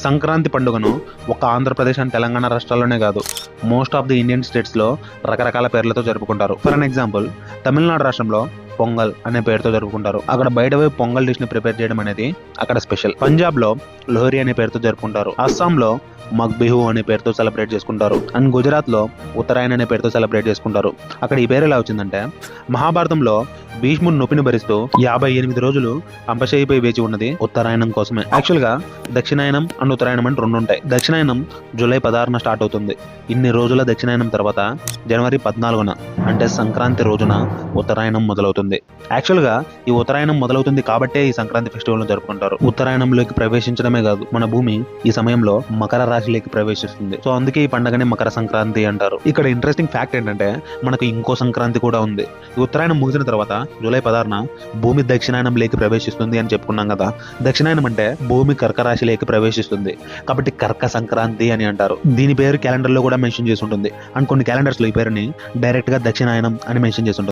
సంక్రాంతి పండుగను ఒక ఆంధ్రప్రదేశ్ అండ్ తెలంగాణ రాష్ట్రాల్లోనే కాదు, మోస్ట్ ఆఫ్ ది ఇండియన్ స్టేట్స్లో రకరకాల పేర్లతో జరుపుకుంటారు. ఫర్ అన్ ఎగ్జాంపుల్, తమిళనాడు రాష్ట్రంలో పొంగల్ అనే పేరుతో జరుపుకుంటారు. అక్కడ బయట పోయి పొంగల్ డిష్ ని ప్రిపేర్ చేయడం అనేది అక్కడ స్పెషల్. పంజాబ్ లో లోహరి అనే పేరుతో జరుపుకుంటారు. అస్సాంలో మగ్ బిహు అనే పేరుతో సెలబ్రేట్ చేసుకుంటారు. అండ్ గుజరాత్ లో ఉత్తరాయణ్ అనే పేరుతో సెలబ్రేట్ చేసుకుంటారు. అక్కడ ఈ పేరు ఎలా వచ్చిందంటే, మహాభారతంలో భీష్ముడు నొప్పిని భరిస్తూ 58 రోజులు అంపశయ్యపై వేచి ఉన్నది ఉత్తరాయణం కోసమే. యాక్చువల్ గా దక్షిణాయనం అండ్ ఉత్తరాయణం అని రెండు ఉంటాయి. దక్షిణాయనం జూలై 16న స్టార్ట్ అవుతుంది. ఇన్ని రోజుల దక్షిణాయనం తర్వాత జనవరి 14న అంటే సంక్రాంతి రోజున ఉత్తరాయణం మొదలవుతుంది. యాక్చువల్ గా ఈ ఉత్తరాయణం మొదలవుతుంది కాబట్టే ఈ సంక్రాంతి ఫెస్టివల్ ను జరుపుకుంటారు. ఉత్తరాయణంలోకి ప్రవేశించడమే కాదు, మన భూమి ఈ సమయంలో మకర రాశిలోకి ప్రవేశిస్తుంది. సో అందుకే ఈ పండుగని మకర సంక్రాంతి అంటారు. ఇక్కడ ఇంట్రెస్టింగ్ ఫ్యాక్ట్ ఏంటంటే, మనకు ఇంకో సంక్రాంతి కూడా ఉంది. ఈ ఉత్తరాయణం ముగిసిన తర్వాత జూలై 16న భూమి దక్షిణాయనంలోకి ప్రవేశిస్తుంది అని చెప్పుకున్నాం కదా. దక్షిణాయనం అంటే భూమి కర్క రాశిలోకి ప్రవేశిస్తుంది కాబట్టి కర్క సంక్రాంతి అని అంటారు. దీని పేరు క్యాలెండర్ లో కూడా మెన్షన్ చేసి ఉంటుంది. అండ్ కొన్ని క్యాలెండర్స్ లో ఈ పేరుని డైరెక్ట్ గా దక్షిణాయనం అని మెన్షన్ చేసి ఉంటుంది.